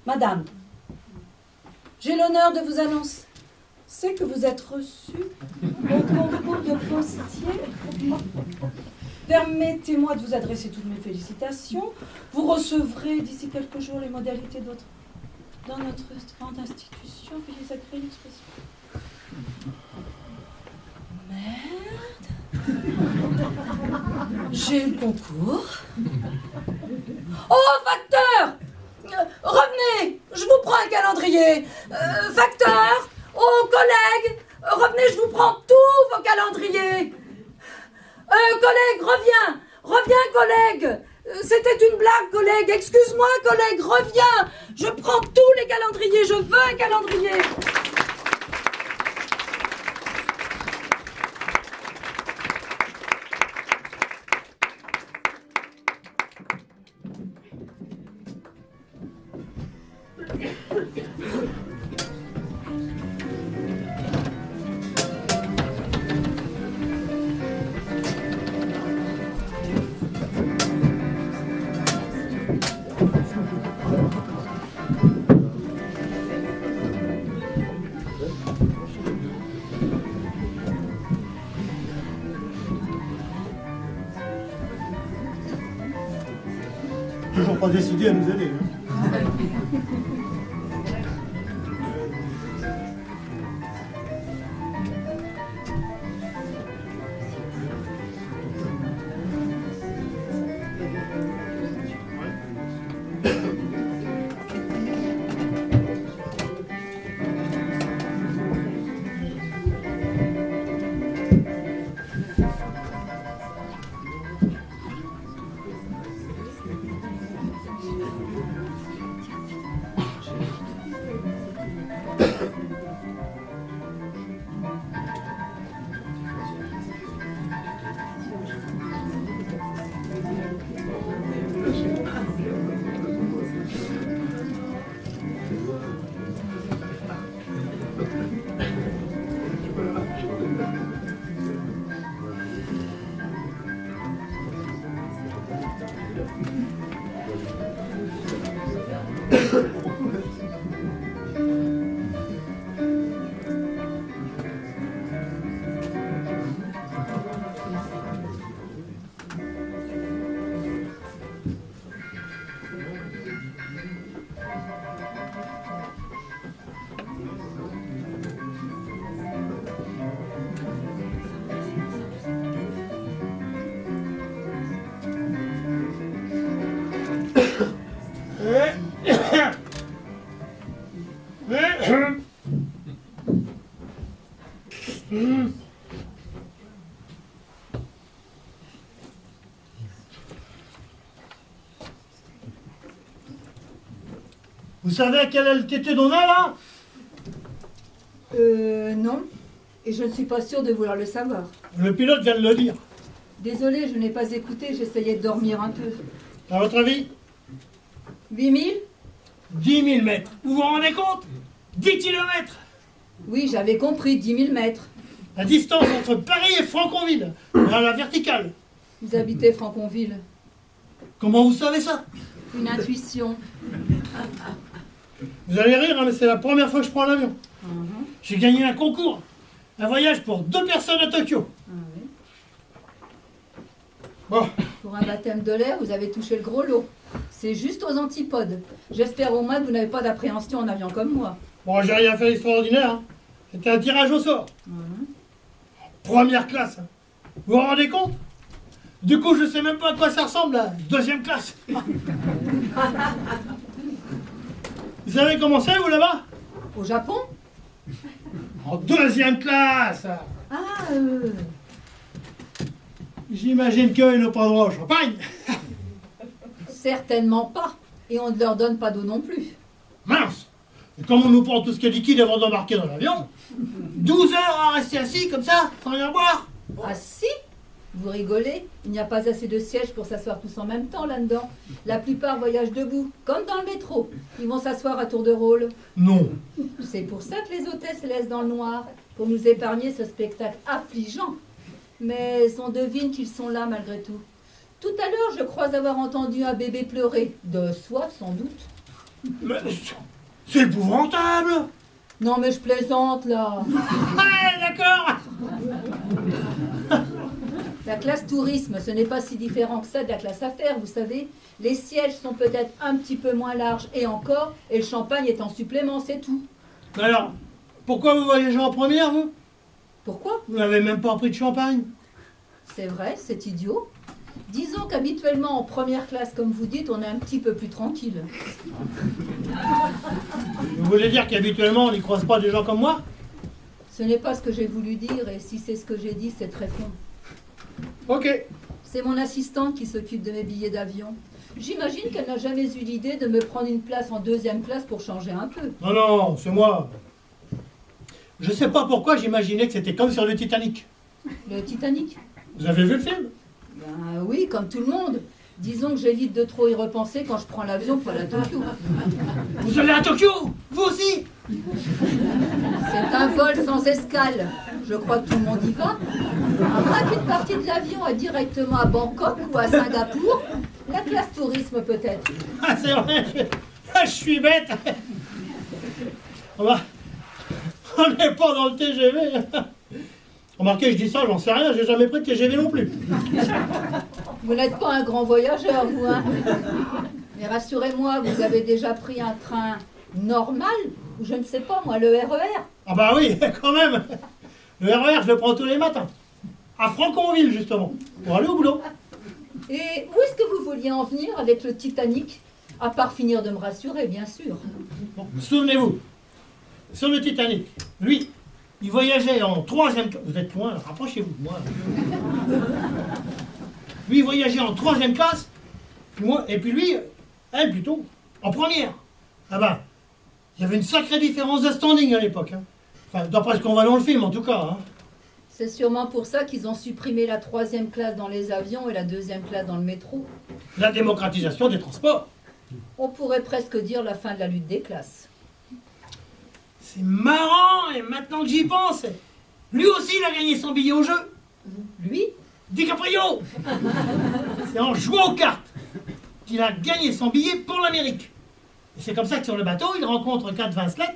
Madame, j'ai l'honneur de vous annoncer que vous êtes reçue au concours de postier. Permettez-moi de vous adresser toutes mes félicitations. Vous recevrez d'ici quelques jours les modalités dans notre grande institution. Veuillez agréer l'expression. Merde. J'ai eu le concours. Oh, facteur! Revenez, je vous prends un calendrier. Facteur, oh, collègue, revenez, je vous prends tous vos calendriers. Collègue, reviens, collègue. C'était une blague, collègue. Excuse-moi, collègue, reviens. Je prends tous les calendriers, je veux un calendrier. Toujours pas décidé à nous aider. Vous savez à quelle altitude on est là? Non. Et je ne suis pas sûre de vouloir le savoir. Le pilote vient de le dire. Désolée, je n'ai pas écouté, j'essayais de dormir un peu. À votre avis? 8000? 10 000 mètres. Vous vous rendez compte? 10 kilomètres. Oui, j'avais compris, 10 000 mètres. La distance entre Paris et Franconville, à la verticale. Vous habitez Franconville. Comment vous savez ça? Une intuition. Vous allez rire, hein, mais c'est la première fois que je prends l'avion. Mhm. J'ai gagné un concours. Un voyage pour 2 personnes à Tokyo. Ah oui. Bon, Pour un baptême de l'air, vous avez touché le gros lot. C'est juste aux antipodes. J'espère au moins que vous n'avez pas d'appréhension en avion comme moi. bon, j'ai rien fait d'extraordinaire. Hein. C'était un tirage au sort. Mhm. Première classe. Hein. Vous vous rendez compte? Du coup, je sais même pas à quoi ça ressemble, la deuxième classe. Vous savez comment c'est, vous, là-bas? Au Japon? En deuxième classe. Ah, J'imagine qu'eux, ils n'ont pas droit au champagne. certainement pas. Et on ne leur donne pas d'eau non plus. Mince. Et comme on nous prend tout ce qui est liquide avant d'embarquer dans l'avion, 12 heures à rester assis comme ça, sans rien boire. Ah si? Vous rigolez? Il n'y a pas assez de sièges pour s'asseoir tous en même temps là-dedans. La plupart voyagent debout, comme dans le métro. Ils vont s'asseoir à tour de rôle. Non. C'est pour ça que les hôtesses laissent dans le noir, pour nous épargner ce spectacle affligeant. Mais on devine qu'ils sont là malgré tout. Tout à l'heure, je crois avoir entendu un bébé pleurer, de soif sans doute. Mais c'est épouvantable. Non mais je plaisante là. Ouais, d'accord. La classe tourisme, ce n'est pas si différent que ça de la classe affaires, vous savez. Les sièges sont peut-être un petit peu moins larges et encore, et le champagne est en supplément, c'est tout. Alors, pourquoi vous voyagez en première, vous? Pourquoi? Vous n'avez même pas pris de champagne. C'est vrai, c'est idiot. Disons qu'habituellement, en première classe, comme vous dites, on est un petit peu plus tranquille. Vous voulez dire qu'habituellement, on n'y croise pas des gens comme moi? Ce n'est pas ce que j'ai voulu dire, et si c'est ce que j'ai dit, c'est très con. Ok. C'est mon assistante qui s'occupe de mes billets d'avion. J'imagine qu'elle n'a jamais eu l'idée de me prendre une place en deuxième classe pour changer un peu. Non, non, c'est moi. Je sais pas pourquoi j'imaginais que c'était comme sur le Titanic. Le Titanic? Vous avez vu le film? Ben oui, comme tout le monde. Disons que j'évite de trop y repenser quand je prends l'avion pour aller à Tokyo. Vous allez à Tokyo? Vous aussi? C'est un vol sans escale. Je crois que tout le monde y va. À moins qu'une partie de l'avion est directement à Bangkok ou à Singapour. La classe tourisme peut-être. Ah, c'est vrai, je suis bête. On n'est pas dans le TGV. Remarquez, je dis ça, j'en sais rien, j'ai jamais pris de TGV non plus. Vous n'êtes pas un grand voyageur, vous, hein? Mais rassurez-moi, vous avez déjà pris un train normal, ou je ne sais pas, moi, le RER. Ah bah oui, quand même. Le RER, je le prends tous les matins. À Franconville, justement, pour aller au boulot. Et où est-ce que vous vouliez en venir avec le Titanic? À part finir de me rassurer, bien sûr. Bon, souvenez-vous, sur le Titanic, lui, il voyageait en troisième classe. Vous êtes loin, là, rapprochez-vous de moi. Lui, il voyageait en troisième classe, et puis lui, elle plutôt, en première. Ah bah, il y avait une sacrée différence de standing à l'époque. Hein. Enfin, d'après ce qu'on voit dans le film, en tout cas. Hein. C'est sûrement pour ça qu'ils ont supprimé la troisième classe dans les avions et la deuxième classe dans le métro. La démocratisation des transports. On pourrait presque dire la fin de la lutte des classes. C'est marrant, et maintenant que j'y pense, lui aussi, il a gagné son billet au jeu. Lui? DiCaprio. C'est en jouant aux cartes qu'il a gagné son billet pour l'Amérique. Et c'est comme ça que sur le bateau, il rencontre Kate Winslet,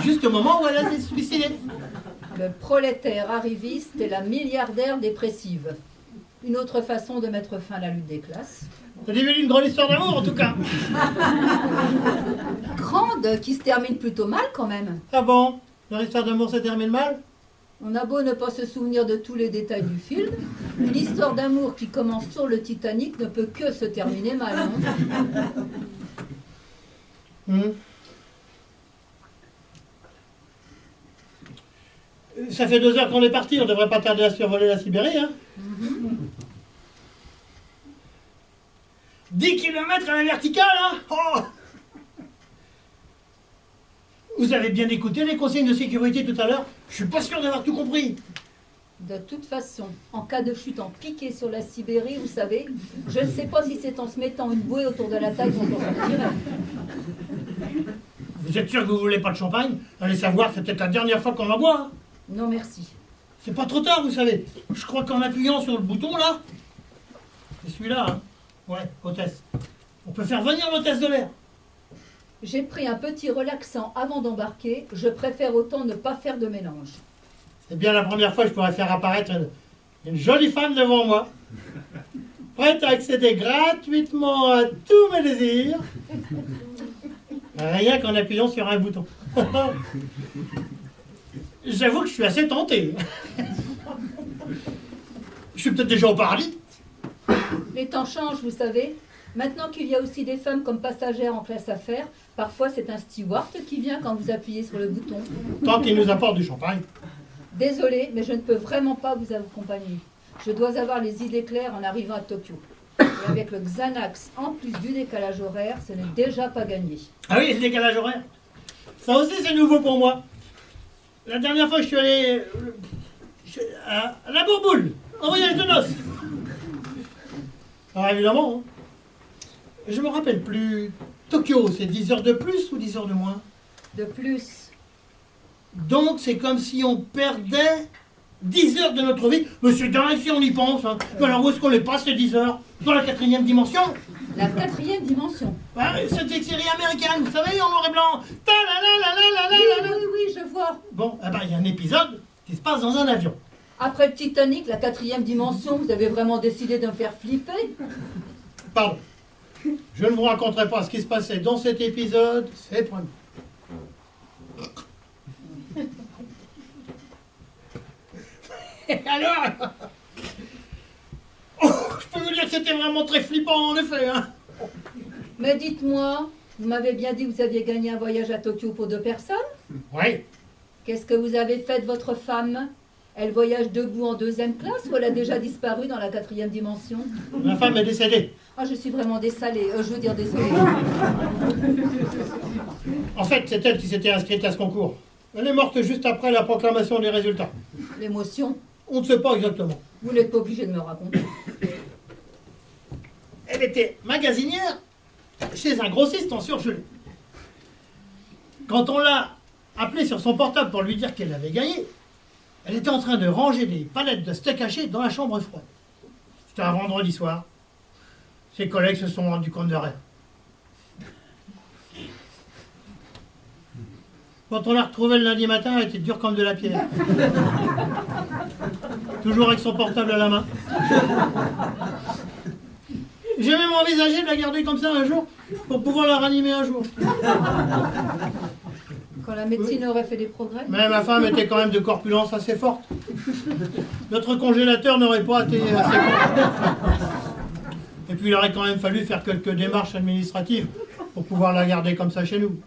juste au moment où elle a suicidé. Le prolétaire arriviste et la milliardaire dépressive. Une autre façon de mettre fin à la lutte des classes. T'as déjà vu une drôle histoire d'amour, en tout cas. Grande, qui se termine plutôt mal quand même. Ah bon? Leur histoire d'amour se termine mal? On a beau ne pas se souvenir de tous les détails du film, une histoire d'amour qui commence sur le Titanic ne peut que se terminer mal. Hein. Ça fait 2 heures qu'on est parti, on devrait pas tarder à survoler la Sibérie, hein? 10 km à la verticale, hein? Oh, vous avez bien écouté les consignes de sécurité tout à l'heure? Je suis pas sûr d'avoir tout compris. De toute façon, en cas de chute en piqué sur la Sibérie, vous savez, je ne sais pas si c'est en se mettant une bouée autour de la taille qu'on s'en sortirait. Vous êtes sûr que vous voulez pas de champagne? Allez savoir, c'est peut-être la dernière fois qu'on en boit. Hein. Non merci. C'est pas trop tard, vous savez. Je crois qu'en appuyant sur le bouton, là, c'est celui-là, hein. Ouais, hôtesse. On peut faire venir l'hôtesse de l'air. J'ai pris un petit relaxant avant d'embarquer, je préfère autant ne pas faire de mélange. C'est bien la première fois que je pourrais faire apparaître une jolie femme devant moi, prête à accéder gratuitement à tous mes désirs, rien qu'en appuyant sur un bouton. J'avoue que je suis assez tenté. Je suis peut-être déjà au paradis. Les temps changent, vous savez. Maintenant qu'il y a aussi des femmes comme passagères en classe affaires, parfois c'est un steward qui vient quand vous appuyez sur le bouton. Tant qu'il nous apporte du champagne. Désolée, mais je ne peux vraiment pas vous accompagner. Je dois avoir les idées claires en arrivant à Tokyo. Et avec le Xanax, en plus du décalage horaire, ce n'est déjà pas gagné. Ah oui, le décalage horaire. Ça aussi, c'est nouveau pour moi. La dernière fois, je suis allé à la Bourboule, en voyage de noces. Alors évidemment, je me rappelle plus. Tokyo, c'est 10 heures de plus ou 10 heures de moins? De plus, Donc c'est comme si on perdait 10 heures de notre vie. Mais c'est dingue si on y pense. Hein. Mais alors où est-ce qu'on les passe les 10 heures? Dans la 4e dimension? La 4e dimension. Ouais, c'est une série américaine, vous savez, en noir et blanc. Oui, Ta-la-la-la-la-la-la-la. oui, je vois. Bon, eh ben, il y a un épisode qui se passe dans un avion. Après le Titanic, la 4e dimension, vous avez vraiment décidé de me faire flipper? Pardon. Je ne vous raconterai pas ce qui se passait dans cet épisode, c'est promis. Alors, je peux vous dire que c'était vraiment très flippant, en effet. Hein. Mais dites-moi, vous m'avez bien dit que vous aviez gagné un voyage à Tokyo pour 2 personnes? Oui. Qu'est-ce que vous avez fait de votre femme? Elle voyage debout en 2e classe ou elle a déjà disparu dans la 4e dimension? Ma femme est décédée. Ah, je suis vraiment désolée. Je veux dire désolée. En fait, c'est elle qui s'était inscrite à ce concours. Elle est morte juste après la proclamation des résultats. L'émotion, On ne sait pas exactement. vous n'êtes pas obligé de me raconter. Elle était magasinière chez un grossiste en surgelé. Quand on l'a appelée sur son portable pour lui dire qu'elle avait gagné, elle était en train de ranger des palettes de steak haché dans la chambre froide. C'était un vendredi soir. Ses collègues se sont rendus compte de rien. Quand on l'a retrouvée le lundi matin, elle était dure comme de la pierre. Toujours avec son portable à la main. J'ai même envisagé de la garder comme ça un jour pour pouvoir la ranimer un jour. Quand la médecine aurait fait des progrès? Mais ma femme était quand même de corpulence assez forte. Notre congélateur n'aurait pas été assez grand. Et puis il aurait quand même fallu faire quelques démarches administratives pour pouvoir la garder comme ça chez nous.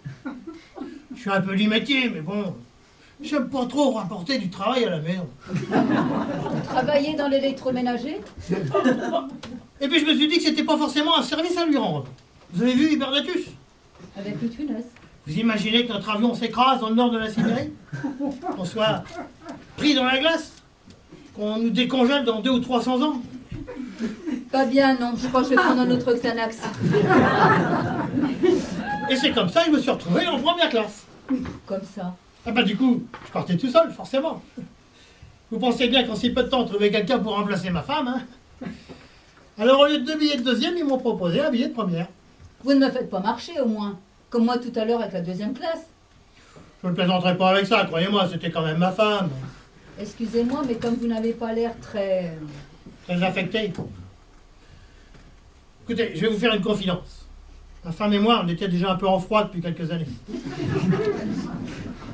Je suis un peu du métier, mais bon, j'aime pas trop rapporter du travail à la maison. Vous travaillez dans l'électroménager? Et puis je me suis dit que c'était pas forcément un service à lui rendre. Vous avez vu Hibernatus? Avec une funeste. Vous imaginez que notre avion s'écrase dans le nord de la Sibérie? Qu'on soit pris dans la glace? Qu'on nous décongèle dans 200 ou 300 ans? Pas bien, non. Je crois que je vais prendre un autre Xanax. Et c'est comme ça que je me suis retrouvé en première classe. Comme ça. Ah bah du coup, je partais tout seul, forcément. Vous pensez bien qu'en si peu de temps, trouver quelqu'un pour remplacer ma femme, hein? Alors au lieu de 2 billets de 2e, ils m'ont proposé un billet de première. Vous ne me faites pas marcher, au moins. Comme moi tout à l'heure avec la 2e classe. Je ne plaisanterai pas avec ça, croyez-moi, c'était quand même ma femme. Excusez-moi, mais comme vous n'avez pas l'air très... Très affecté. Écoutez, je vais vous faire une confidence. Ma femme et moi, on était déjà un peu en froid depuis quelques années.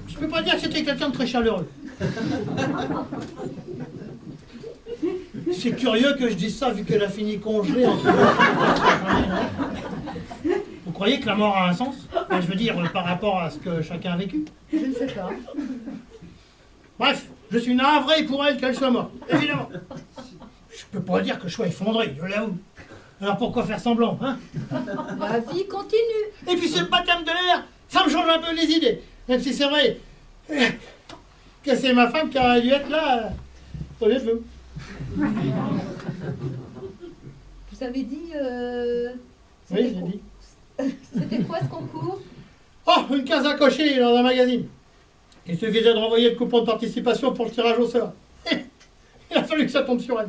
Je peux pas dire que c'était quelqu'un de très chaleureux. C'est curieux que je dise ça vu qu'elle a fini congelée entre nous. Vous croyez que la mort a un sens? Enfin, je veux dire, par rapport à ce que chacun a vécu. Je ne sais pas. Bref, je suis navré pour elle qu'elle soit morte, évidemment. Je peux pas dire que je sois effondré, je l'avoue. Alors pourquoi faire semblant, hein? La vie continue. Et puis ce baptême de l'air, ça me change un peu les idées. Même si c'est vrai que c'est ma femme qui aurait dû être là au lieu de vous. Vous avez dit... Oui, j'ai dit. C'était quoi ce concours? Oh, une case à cocher dans un magazine. Il suffisait de renvoyer le coupon de participation pour le tirage au sort. Il a fallu que ça tombe sur elle.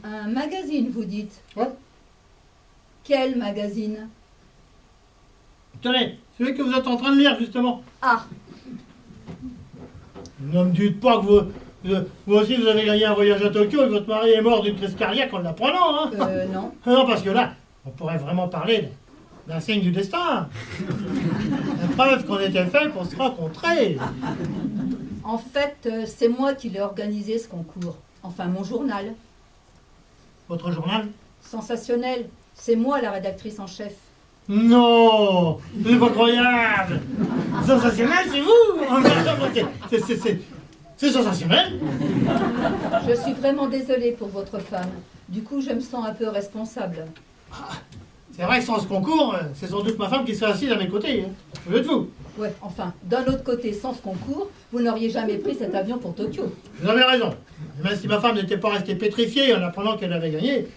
Un magazine, vous dites? Ouais. Quel magazine? Tenez, celui que vous êtes en train de lire, justement. Ah, Ne me dites pas que vous aussi vous avez gagné un voyage à Tokyo et que votre mari est mort d'une crise cardiaque en l'apprenant, hein? non. Non, parce que là, on pourrait vraiment parler d'un signe du destin. La preuve qu'on était fait pour se rencontrer. En fait, c'est moi qui l'ai organisé ce concours. Enfin, mon journal. Votre journal? Sensationnel. C'est moi la rédactrice en chef. Non, c'est pas croyable. Sensationnel, c'est vous. C'est sensationnel. Je suis vraiment désolée pour votre femme. Du coup, je me sens un peu responsable. C'est vrai que sans ce concours, c'est sans doute ma femme qui serait assise à mes côtés, hein, au lieu de vous. Ouais, enfin, d'un autre côté, sans ce concours, vous n'auriez jamais pris cet avion pour Tokyo. Vous avez raison. Même si ma femme n'était pas restée pétrifiée en apprenant qu'elle avait gagné,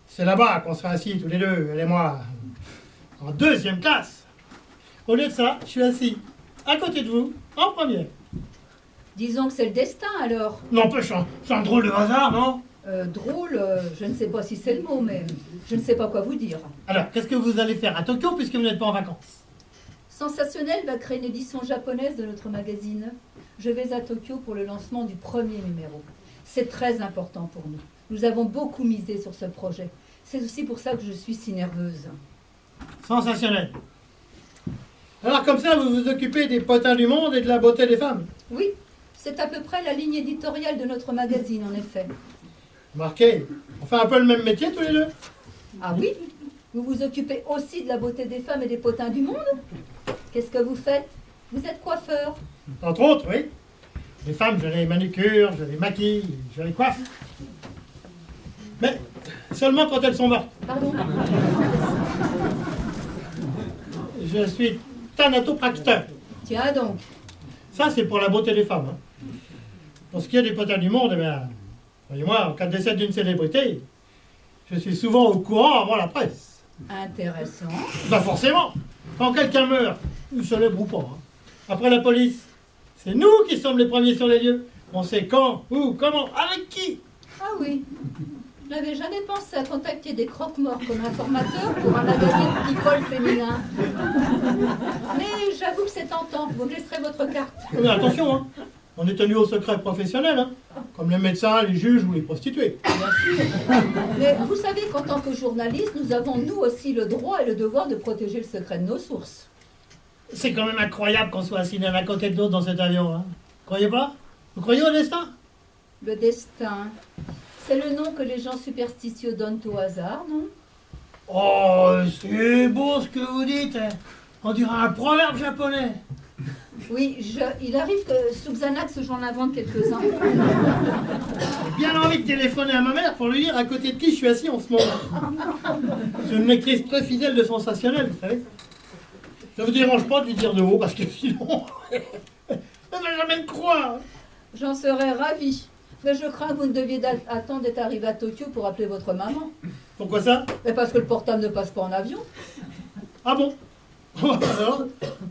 c'est là-bas qu'on serait assis tous les deux, elle et moi, en 2e classe. Au lieu de ça, je suis assis à côté de vous, en première. Disons que c'est le destin, alors. N'empêche, c'est un drôle de hasard, non? Drôle, je ne sais pas si c'est le mot, mais je ne sais pas quoi vous dire. Alors, qu'est-ce que vous allez faire à Tokyo puisque vous n'êtes pas en vacances? Sensationnel va créer une édition japonaise de notre magazine. Je vais à Tokyo pour le lancement du premier numéro. C'est très important pour nous. Nous avons beaucoup misé sur ce projet. C'est aussi pour ça que je suis si nerveuse. Sensationnel. Alors comme ça, vous vous occupez des potins du monde et de la beauté des femmes. Oui, c'est à peu près la ligne éditoriale de notre magazine, en effet. Marqué, on fait un peu le même métier tous les deux. Ah oui? Vous vous occupez aussi de la beauté des femmes et des potins du monde? Qu'est-ce que vous faites? Vous êtes coiffeur? Entre autres, oui. Les femmes, je les manucure, je les maquille, je les coiffe. Mais seulement quand elles sont mortes. Pardon? Je suis thanatopracteur. Tiens donc. Ça, c'est pour la beauté des femmes. Pour ce qui est des potins du monde, eh bien, voyez-moi, en cas de décès d'une célébrité, je suis souvent au courant avant la presse. Intéressant. Bah forcément, quand quelqu'un meurt, célèbre ou pas, après la police, c'est nous qui sommes les premiers sur les lieux. On sait quand, où, comment, avec qui. Ah oui. Je n'avais jamais pensé à contacter des croque-morts comme informateur pour un magazine people féminin. Mais j'avoue que c'est tentant. Vous me laisserez votre carte. Mais attention, hein, on est tenu au secret professionnel, hein, comme les médecins, les juges ou les prostituées. Bien sûr. Mais vous savez qu'en tant que journaliste, nous avons nous aussi le droit et le devoir de protéger le secret de nos sources. C'est quand même incroyable qu'on soit assis l'un à côté de l'autre dans cet avion. Hein. Croyez pas? Vous croyez au destin? Le destin, c'est le nom que les gens superstitieux donnent au hasard, non? Oh, c'est beau ce que vous dites. Hein. On dirait un proverbe japonais. Oui, il arrive que sous Xanax, j'en invente quelques-uns. J'ai bien envie de téléphoner à ma mère pour lui dire à côté de qui je suis assis en ce moment. C'est une lectrice très fidèle de Sensationnel, vous savez. Ça ne vous dérange pas de lui dire de mots parce que sinon, elle ne va jamais me croire. J'en serais ravie. Mais je crains que vous ne deviez attendre d'être arrivé à Tokyo pour appeler votre maman. Pourquoi ça? Mais parce que le portable ne passe pas en avion. Ah bon? Alors,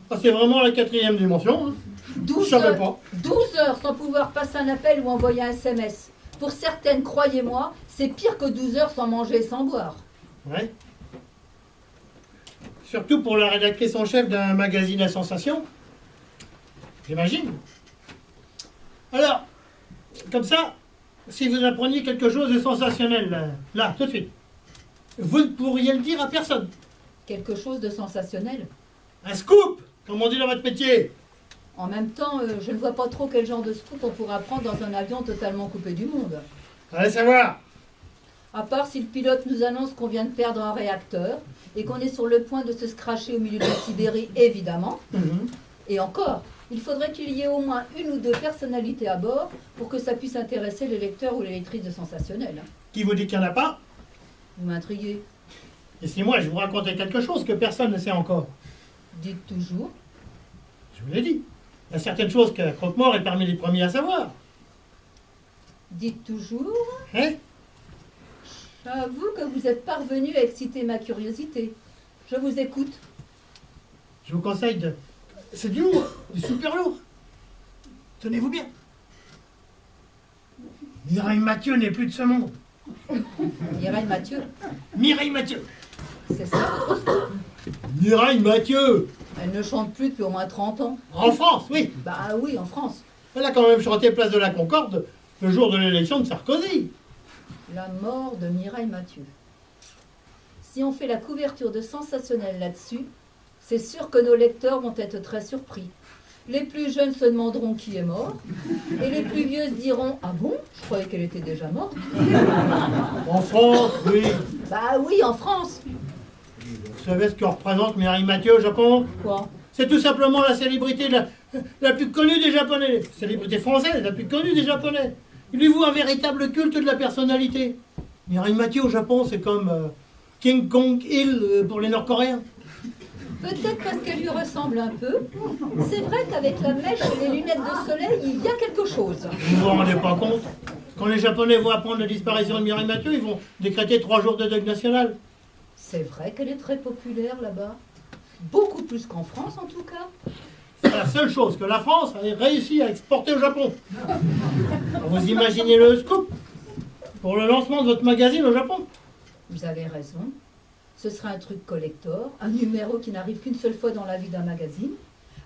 ça, c'est vraiment la 4e dimension. Hein. 12 Je savais heures, pas. 12 heures sans pouvoir passer un appel ou envoyer un SMS. Pour certaines, croyez-moi, c'est pire que 12 heures sans manger et sans boire. Ouais. Surtout pour la rédactrice en chef d'un magazine à sensation. J'imagine. Alors, comme ça, si vous appreniez quelque chose de sensationnel, là, tout de suite, vous ne pourriez le dire à personne. Quelque chose de sensationnel. Un scoop, comme on dit dans votre métier. En même temps, je ne vois pas trop quel genre de scoop on pourra prendre dans un avion totalement coupé du monde. Allez savoir. À part si le pilote nous annonce qu'on vient de perdre un réacteur et qu'on est sur le point de se scratcher au milieu de la Sibérie, évidemment. Et encore, il faudrait qu'il y ait au moins une ou deux personnalités à bord pour que ça puisse intéresser les lecteurs ou les lectrices de Sensationnel. Qui vous dit qu'il n'y en a pas? Vous m'intriguez. Et si moi je vous racontais quelque chose que personne ne sait encore? Dites toujours. Je vous l'ai dit. Il y a certaines choses que Croque-Mort est parmi les premiers à savoir. Dites toujours. Hein? J'avoue que vous êtes parvenu à exciter ma curiosité. Je vous écoute. Je vous conseille de... C'est du lourd, du super lourd. Tenez-vous bien. Mireille Mathieu n'est plus de ce monde. Mireille Mathieu, Mireille Mathieu. c'est ça votre scoop? Mireille Mathieu. Elle ne chante plus depuis au moins 30 ans. En France, oui. Bah oui, en France. Elle a quand même chanté Place de la Concorde le jour de l'élection de Sarkozy. La mort de Mireille Mathieu. Si on fait la couverture de Sensationnel là-dessus, c'est sûr que nos lecteurs vont être très surpris. Les plus jeunes se demanderont qui est mort, et les plus vieux se diront « Ah bon? Je croyais qu'elle était déjà morte. » En France, oui. Bah oui, en France. Vous savez ce que représente Mireille Mathieu au Japon? Quoi? C'est tout simplement la célébrité la plus connue des Japonais. Célébrité française, la plus connue des Japonais. Il lui voue un véritable culte de la personnalité. Mireille Mathieu au Japon, c'est comme King Kong Il pour les Nord-Coréens. Peut-être parce qu'elle lui ressemble un peu. C'est vrai qu'avec la mèche et les lunettes de soleil, il y a quelque chose. Vous vous rendez pas compte? Quand les Japonais vont apprendre la disparition de Mireille Mathieu, ils vont décréter 3 jours de deuil national. C'est vrai qu'elle est très populaire là-bas. Beaucoup plus qu'en France en tout cas. C'est la seule chose que la France a réussi à exporter au Japon. Alors vous imaginez le scoop? Pour le lancement de votre magazine au Japon. Vous avez raison. Ce sera un truc collector, un numéro qui n'arrive qu'une seule fois dans la vie d'un magazine.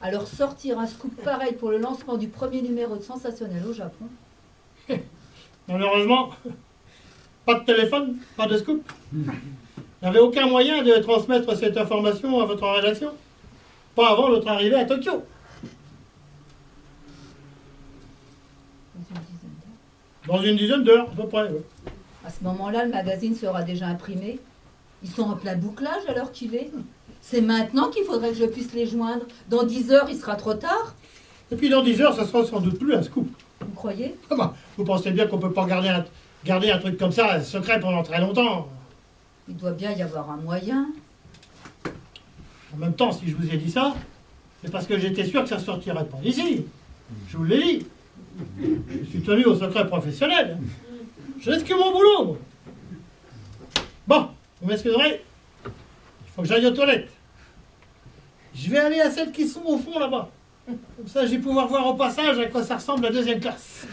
Alors sortir un scoop pareil pour le lancement du premier numéro de Sensationnel au Japon. Malheureusement, pas de téléphone, pas de scoop. Vous n'avez aucun moyen de transmettre cette information à votre rédaction. Pas avant notre arrivée à Tokyo. Dans une dizaine d'heures, à peu près. Ouais. À ce moment-là, le magazine sera déjà imprimé. Ils sont en plein bouclage à l'heure qu'il est. C'est maintenant qu'il faudrait que je puisse les joindre. Dans 10 heures, il sera trop tard. Et puis dans 10 heures, ça sera sans doute plus un scoop. Vous croyez? Ah bah, vous pensez bien qu'on ne peut pas garder un truc comme ça secret pendant très longtemps. Il doit bien y avoir un moyen. En même temps, si je vous ai dit ça, c'est parce que j'étais sûr que ça ne sortirait pas d'ici. Je vous l'ai dit. Je suis tenu au secret professionnel. Je risque mon boulot, moi. Bon, vous m'excuserez. Il faut que j'aille aux toilettes. Je vais aller à celles qui sont au fond là-bas. Comme ça, je vais pouvoir voir au passage à quoi ça ressemble la deuxième classe.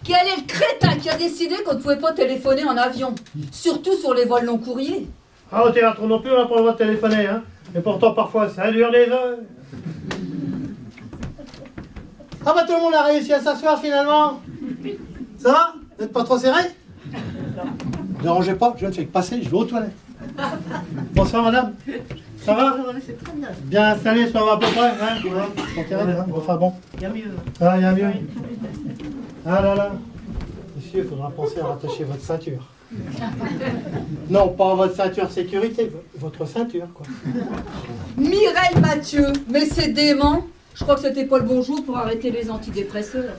Quel est le crétin qui a décidé qu'on ne pouvait pas téléphoner en avion? Surtout sur les vols long courriers. Ah, au théâtre non plus, on n'a pas le droit de téléphoner, hein. Mais pourtant, parfois, ça dure des heures. Ah bah tout le monde a réussi à s'asseoir finalement. Ça va? Vous n'êtes pas trop serré? Ne dérangez pas, je ne fais que passer, je vais aux toilettes. Bonsoir madame. Ça va? Bien installé, ça va à peu près, hein? Voilà. Enfin bon. Il y a mieux. Ah, il y a mieux. Ah là là. Monsieur, il faudra penser à rattacher votre ceinture. Non, pas votre ceinture sécurité, votre ceinture, quoi. Mireille Mathieu, mais c'est dément. Je crois que c'était pas le bon jour pour arrêter les antidépresseurs.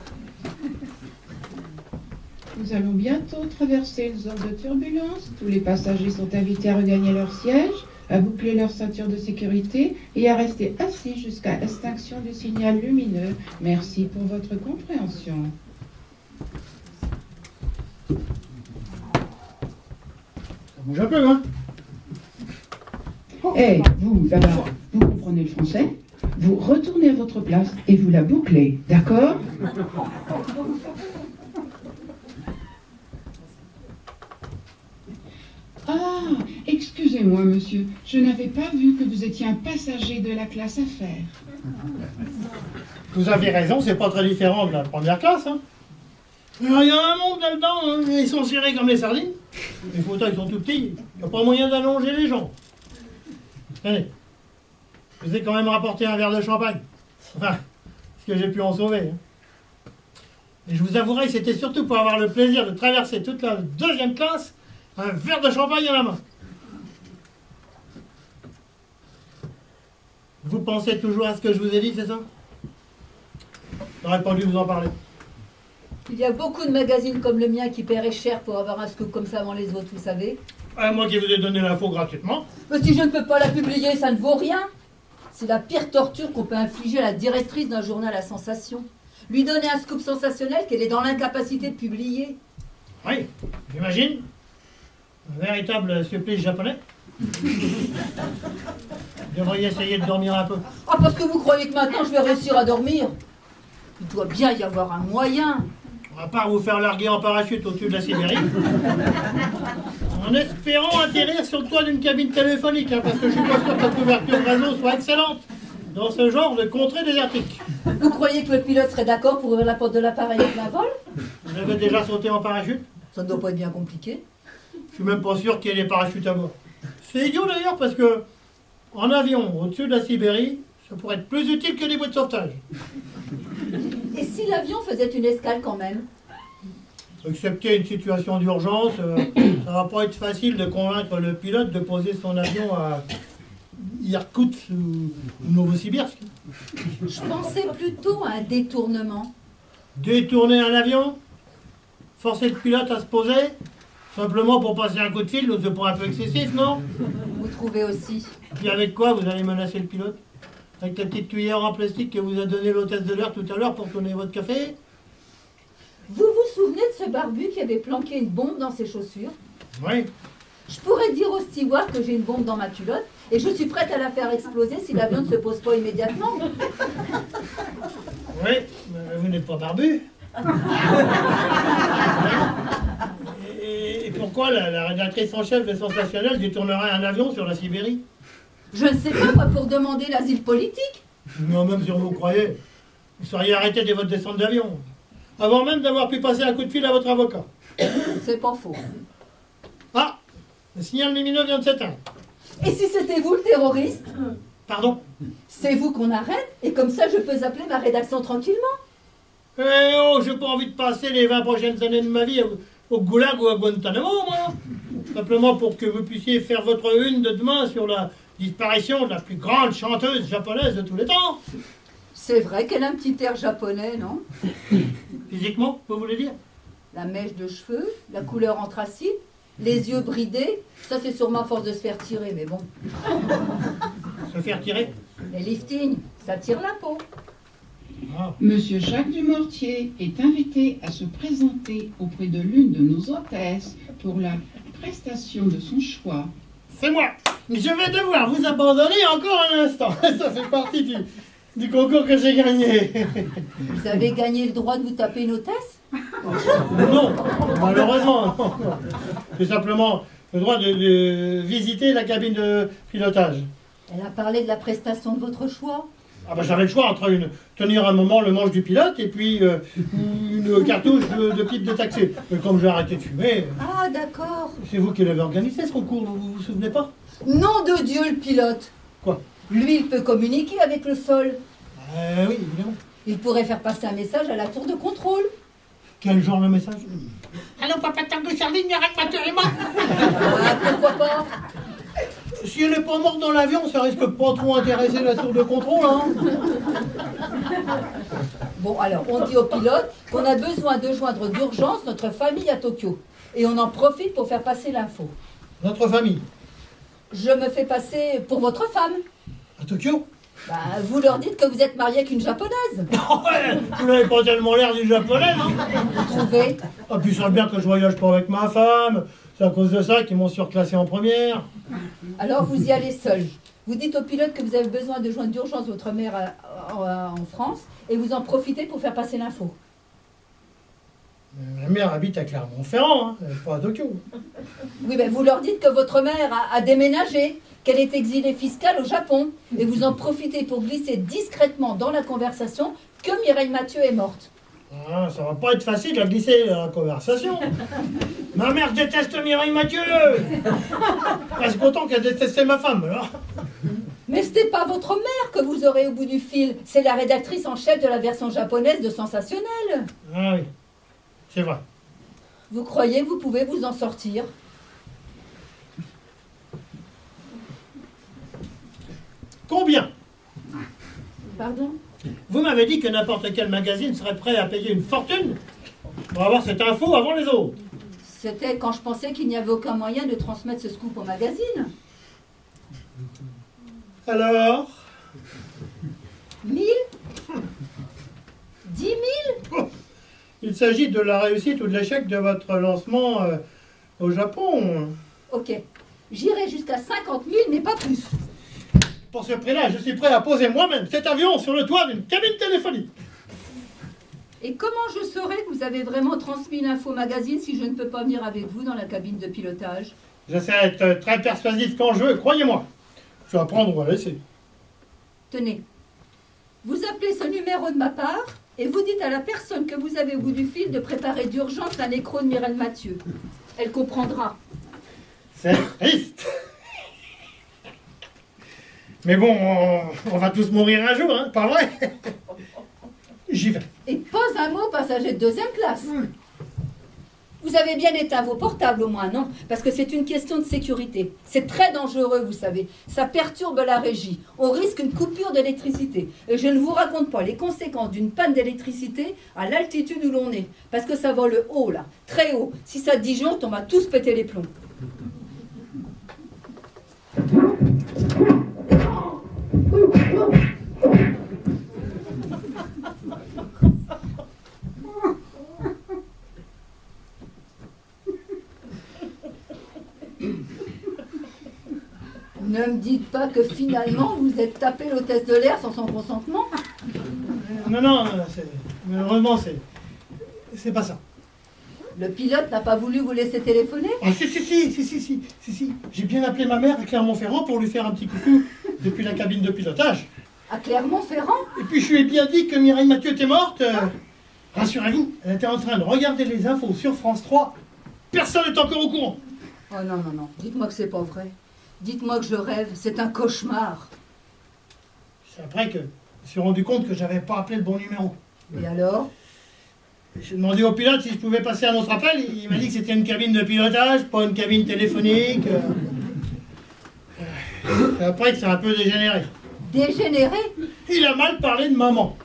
Nous allons bientôt traverser une zone de turbulence. Tous les passagers sont invités à regagner leur siège, à boucler leur ceinture de sécurité et à rester assis jusqu'à extinction du signal lumineux. Merci pour votre compréhension. Ça bouge un peu, hein? Et vous, là-bas, vous comprenez le français? Vous retournez à votre place et vous la bouclez, d'accord? Ah, excusez-moi, monsieur. Je n'avais pas vu que vous étiez un passager de la classe affaires. Vous avez raison, c'est pas très différent de la première classe, hein. Il y a un monde là-dedans, hein. Ils sont serrés comme les sardines. Les fauteuils sont tout petits, il n'y a pas moyen d'allonger les gens. Tenez, je vous ai quand même rapporté un verre de champagne. Enfin, ce que j'ai pu en sauver. Hein. Et je vous avouerai que c'était surtout pour avoir le plaisir de traverser toute la deuxième classe, un verre de champagne à la main. Vous pensez toujours à ce que je vous ai dit, c'est ça? J'aurais pas dû vous en parler. Il y a beaucoup de magazines comme le mien qui paieraient cher pour avoir un scoop comme ça avant les autres, vous savez. Moi qui vous ai donné l'info gratuitement. Mais si je ne peux pas la publier, ça ne vaut rien. C'est la pire torture qu'on peut infliger à la directrice d'un journal à sensation. Lui donner un scoop sensationnel qu'elle est dans l'incapacité de publier. Oui, j'imagine. Un véritable supplice japonais. Vous devriez essayer de dormir un peu. Ah, parce que vous croyez que maintenant je vais réussir à dormir? Il doit bien y avoir un moyen. À part vous faire larguer en parachute au-dessus de la Sibérie. En espérant atterrir sur le toit d'une cabine téléphonique, hein, parce que je suis pas sûr que la couverture réseau soit excellente dans ce genre de contrée désertique. Vous croyez que le pilote serait d'accord pour ouvrir la porte de l'appareil avec la vol? Vous avez déjà sauté en parachute? Ça ne doit pas être bien compliqué. Je suis même pas sûr qu'il y ait des parachutes à bord. C'est idiot d'ailleurs parce que en avion au-dessus de la Sibérie, ça pourrait être plus utile que des bouées de sauvetage. Et si l'avion faisait une escale quand même? Excepté une situation d'urgence, ça va pas être facile de convaincre le pilote de poser son avion à Irkoutsk ou Novosibirsk. Je pensais plutôt à un détournement. Détourner un avion? Forcer le pilote à se poser? Simplement pour passer un coup de fil, c'est pas un peu excessif, non? Vous trouvez aussi? Puis avec quoi vous allez menacer le pilote? Avec la petite cuillère en plastique que vous a donnée l'hôtesse de l'air tout à l'heure pour tourner votre café? Vous vous souvenez de ce barbu qui avait planqué une bombe dans ses chaussures? Oui. Je pourrais dire au steward que j'ai une bombe dans ma culotte Et je suis prête à la faire exploser si l'avion ne se pose pas immédiatement. Oui, mais vous n'êtes pas barbu. Et pourquoi la rédactrice en chef de Sensationnel détournerait un avion sur la Sibérie? Je ne sais pas, moi, pour demander l'asile politique. Non, même si on vous croyait, vous seriez arrêté dès votre descente d'avion. Avant même d'avoir pu passer un coup de fil à votre avocat. C'est pas faux. Ah, le signal lumineux vient de s'éteindre. Et si c'était vous le terroriste? Pardon? C'est vous qu'on arrête, et comme ça je peux appeler ma rédaction tranquillement. Eh oh, j'ai pas envie de passer les 20 prochaines années de ma vie au Goulag ou à Guantanamo, moi. Simplement pour que vous puissiez faire votre une de demain sur la disparition de la plus grande chanteuse japonaise de tous les temps. C'est vrai qu'elle a un petit air japonais, non? Physiquement, vous voulez dire? La mèche de cheveux, la couleur anthracite, les yeux bridés, ça c'est sûrement à force de se faire tirer, mais bon. Se faire tirer? Les liftings, ça tire la peau. Ah. Monsieur Jacques Dumortier est invité à se présenter auprès de l'une de nos hôtesses pour la prestation de son choix. C'est moi. Je vais devoir vous abandonner encore un instant. Ça fait partie du concours que j'ai gagné. Vous avez gagné le droit de vous taper une hôtesse? Non, malheureusement. Non. J'ai simplement le droit de visiter la cabine de pilotage. Elle a parlé de la prestation de votre choix. Ah bah j'avais le choix entre tenir un moment le manche du pilote et puis une cartouche de pipe détaxée. Mais comme j'ai arrêté de fumer, Ah d'accord. c'est vous qui l'avez organisé ce concours, vous vous souvenez pas? Nom de Dieu le pilote. Quoi? Lui il peut communiquer avec le sol. Oui, évidemment. Il pourrait faire passer un message à la tour de contrôle. Quel genre de message? Allô, papa Tango Charlie, Mireille Mathieu et moi. Ah pourquoi pas? Si elle n'est pas morte dans l'avion, ça risque pas trop intéresser la tour de contrôle, hein? Bon alors on dit au pilote qu'on a besoin de joindre d'urgence notre famille à Tokyo. Et on en profite pour faire passer l'info. Notre famille. Je me fais passer pour votre femme. À Tokyo? Bah, vous leur dites que vous êtes marié avec une japonaise. Ouais, vous n'avez pas tellement l'air du japonais, non? Vous trouvez? Ah, puis ça bien que je voyage pas avec ma femme. C'est à cause de ça qu'ils m'ont surclassé en première. Alors vous y allez seul. Vous dites au pilote que vous avez besoin de joindre d'urgence votre mère en France et vous en profitez pour faire passer l'info. Ma mère habite à Clermont-Ferrand, hein, pas à Tokyo. Oui, ben vous leur dites que votre mère a déménagé, qu'elle est exilée fiscale au Japon et vous en profitez pour glisser discrètement dans la conversation que Mireille Mathieu est morte. Ah, ça va pas être facile à glisser dans la conversation. Ma mère déteste Mireille Mathieu. Presque autant qu'elle détestait ma femme, alors. Mais ce n'est pas votre mère que vous aurez au bout du fil, c'est la rédactrice en chef de la version japonaise de Sensationnel. Ah oui, c'est vrai. Vous croyez que vous pouvez vous en sortir? Combien? Pardon? Vous m'avez dit que n'importe quel magazine serait prêt à payer une fortune pour avoir cette info avant les autres. C'était quand je pensais qu'il n'y avait aucun moyen de transmettre ce scoop au magazine. Alors? 1000? 10 000? Il s'agit de la réussite ou de l'échec de votre lancement au Japon. Ok. J'irai jusqu'à 50 000, mais pas plus. Pour ce prix-là, je suis prêt à poser moi-même cet avion sur le toit d'une cabine téléphonique. Et comment je saurai que vous avez vraiment transmis l'info au magazine si je ne peux pas venir avec vous dans la cabine de pilotage? J'essaie d'être très persuasif quand je veux, croyez-moi. Je vais apprendre ou à laisser. Tenez. Vous appelez ce numéro de ma part et vous dites à la personne que vous avez au bout du fil de préparer d'urgence un écro de Mireille Mathieu. Elle comprendra. C'est triste. Mais bon, on va tous mourir un jour, hein, pas vrai? J'y vais. Et pas un mot passager de deuxième classe. Vous avez bien éteint vos portables au moins, non? Parce que c'est une question de sécurité. C'est très dangereux, vous savez. Ça perturbe la régie. On risque une coupure d'électricité. Et je ne vous raconte pas les conséquences d'une panne d'électricité à l'altitude où l'on est. Parce que ça vole haut, là. Très haut. Si ça disjoncte, on va tous péter les plombs. Ne me dites pas que finalement vous êtes tapé l'hôtesse de l'air sans son consentement. Non, malheureusement, c'est pas ça. Le pilote n'a pas voulu vous laisser téléphoner? Ah, si. J'ai bien appelé ma mère à Clermont-Ferrand pour lui faire un petit coucou depuis la cabine de pilotage. À Clermont-Ferrand? Et puis je lui ai bien dit que Mireille Mathieu était morte. Rassurez-vous, elle était en train de regarder les infos sur France 3. Personne n'est encore au courant. Oh non, dites-moi que c'est pas vrai. Dites-moi que je rêve, c'est un cauchemar. C'est après que je me suis rendu compte que j'avais pas appelé le bon numéro. Et alors? J'ai demandé au pilote si je pouvais passer un autre appel. Il m'a dit que c'était une cabine de pilotage, pas une cabine téléphonique. Après que c'est un peu dégénéré. Dégénéré? Il a mal parlé de maman.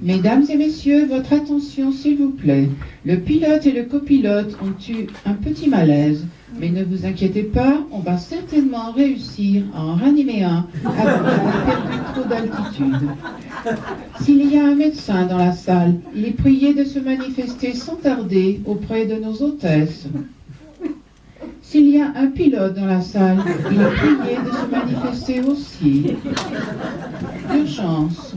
Mesdames et messieurs, votre attention s'il vous plaît. Le pilote et le copilote ont eu un petit malaise. Mais ne vous inquiétez pas, on va certainement réussir à en ranimer un avant d'avoir perdu trop d'altitude. S'il y a un médecin dans la salle, il est prié de se manifester sans tarder auprès de nos hôtesses. S'il y a un pilote dans la salle, il est prié de se manifester aussi. D'urgence.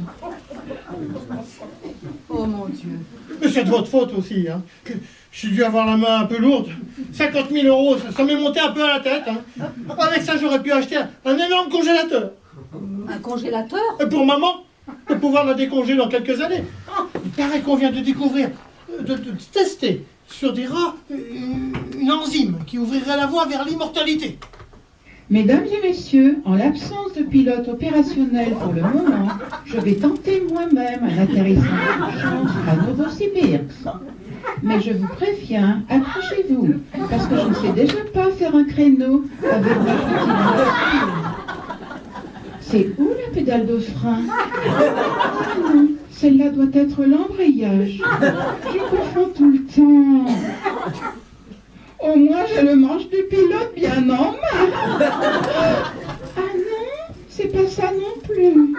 Oh mon Dieu. Mais c'est de votre faute aussi. Hein. J'ai dû avoir la main un peu lourde. 50 000 euros, ça m'est monté un peu à la tête. Hein. Avec ça, j'aurais pu acheter un énorme congélateur. Un congélateur? Et pour maman, pour pouvoir la décongeler dans quelques années. Il paraît qu'on vient de découvrir, de tester sur des rats une enzyme qui ouvrirait la voie vers l'immortalité. Mesdames et messieurs, en l'absence de pilote opérationnel pour le moment, je vais tenter moi-même un atterrissage d'urgence à Novosibirsk. Mais je vous préviens, accrochez-vous, parce que je ne sais déjà pas faire un créneau avec votre petite voiture. C'est où la pédale de frein? Ah non, celle-là doit être l'embrayage. Je confonds tout le temps. Au moins, j'ai le manche du pilote bien en main. Ah non, c'est pas ça non plus.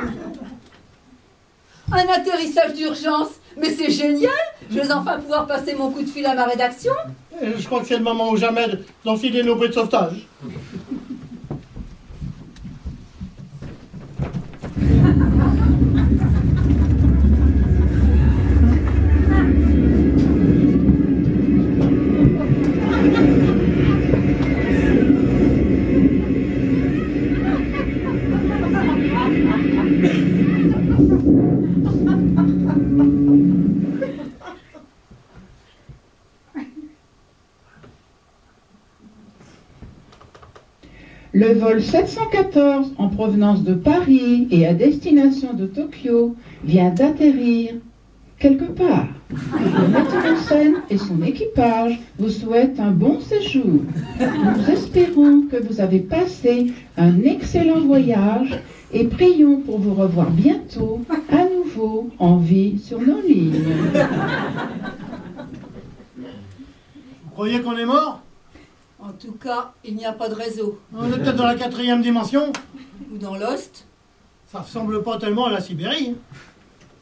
Un atterrissage d'urgence? Mais c'est génial! Je vais enfin pouvoir passer mon coup de fil à ma rédaction. Je crois que c'est le moment ou jamais d'enfiler nos bouées de sauvetage. Le vol 714 en provenance de Paris et à destination de Tokyo vient d'atterrir quelque part. Le metteur en scène et son équipage vous souhaitent un bon séjour. Nous espérons que vous avez passé un excellent voyage et prions pour vous revoir bientôt à nouveau en vie sur nos lignes. Vous croyez qu'on est mort? En tout cas, il n'y a pas de réseau. On est peut-être dans la 4e dimension. Ou dans Lost. Ça ressemble pas tellement à la Sibérie.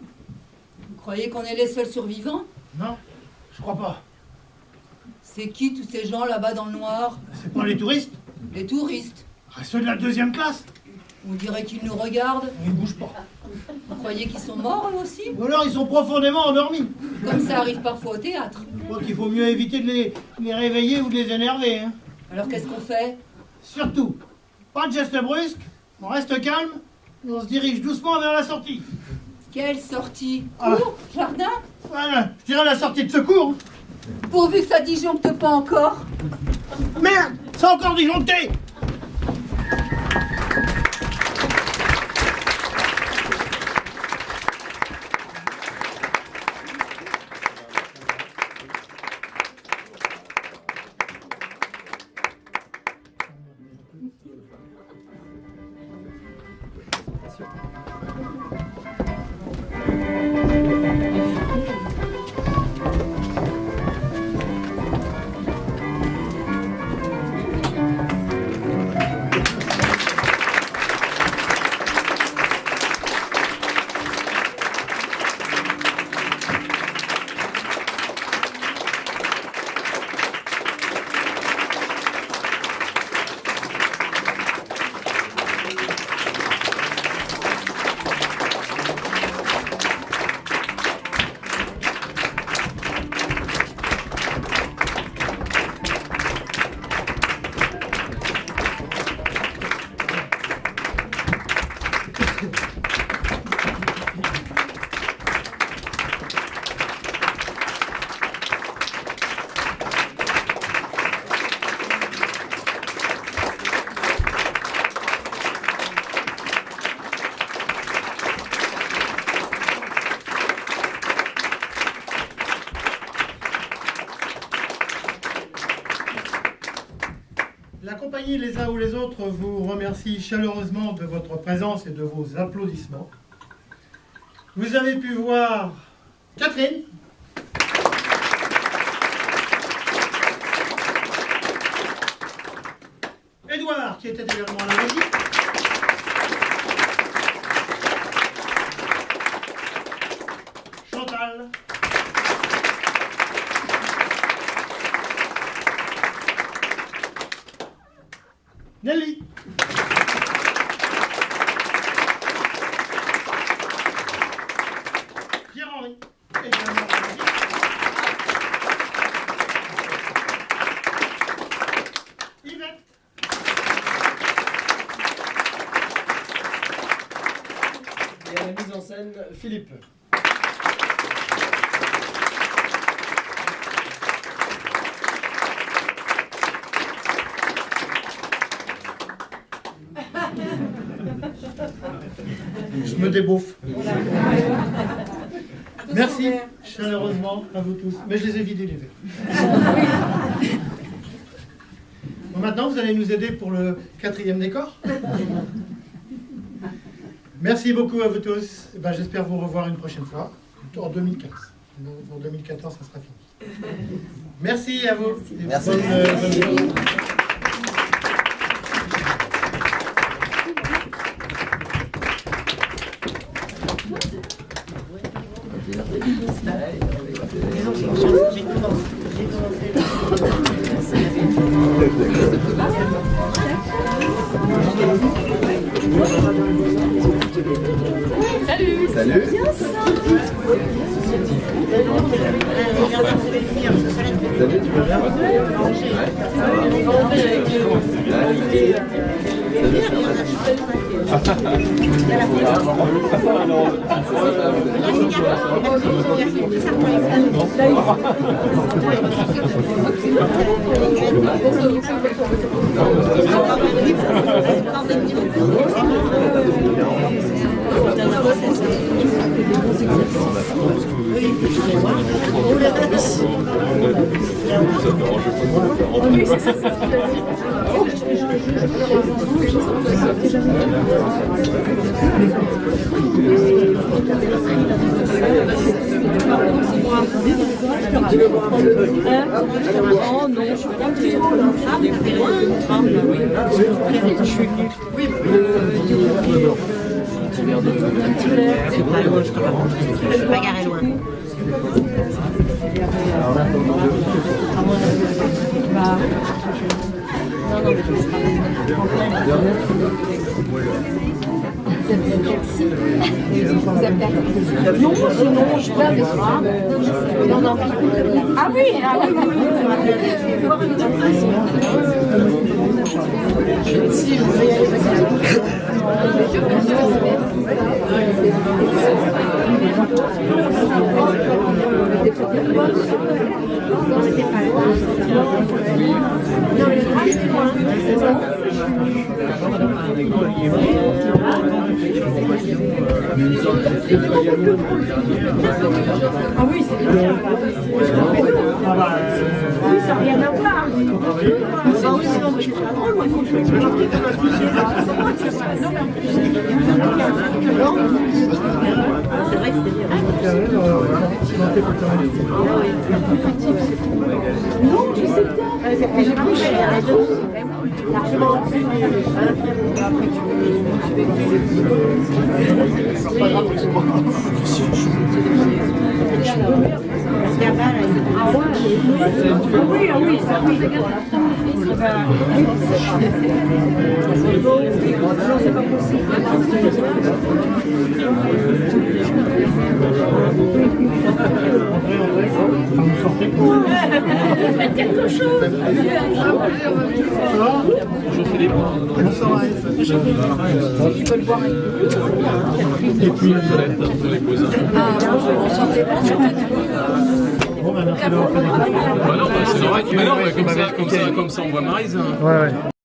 Vous croyez qu'on est les seuls survivants? Non, je crois pas. C'est qui tous ces gens là-bas dans le noir? C'est pas les touristes? Les touristes. Ah, ceux de la 2e classe? On dirait qu'ils nous regardent. Ils bougent pas. Vous croyez qu'ils sont morts eux aussi? Ou alors ils sont profondément endormis. Comme ça arrive parfois au théâtre. Je crois qu'il faut mieux éviter de les réveiller ou de les énerver. Hein. Alors qu'est-ce qu'on fait? Surtout, pas de gestes brusques, on reste calme et on se dirige doucement vers la sortie. Quelle sortie? Ah. Cours? Jardin? Voilà, je dirais la sortie de secours. Pourvu que ça disjoncte pas encore. Merde, c'est encore disjoncté. La compagnie Les uns ou les autres vous remercie chaleureusement de votre présence et de vos applaudissements. Vous avez pu voir Catherine, Édouard qui était également à la régie, Chantal, Nelly, Pierre-Henri, également à la régie, Yvette, et à la mise en scène, Philippe. je me débouffe. Merci chaleureusement à vous tous. Mais je les ai vidés les verres. Bon, maintenant, vous allez nous aider pour le 4e décor. Merci beaucoup à vous tous. Ben, j'espère vous revoir une prochaine fois, en 2015. En 2014, ça sera fini. Merci à vous. Merci. Bonne journée. Salut. Salut. Salut, tu vas bien? Je suis pas garé loin. Non, sinon je peux avec ça. Ah oui, ah oui, ah oui, c'est bien. Oui, ça n'a rien à voir. Ah oui, sinon, je suis pas drôle, moi, il faut que je me c'est vrai que c'était bien. Non, je sais bien. J'ai couché à largement. Ah oui, ça oui. Non, c'est pas possible. Faites quelque chose. Bonjour Philippe. Bonsoir. Ils veulent boire avec nous. Et puis, Vous sentez pas sur bon, maintenant, c'est le Bah non, c'est normal, comme ça on voit Maryse. Ouais, ouais.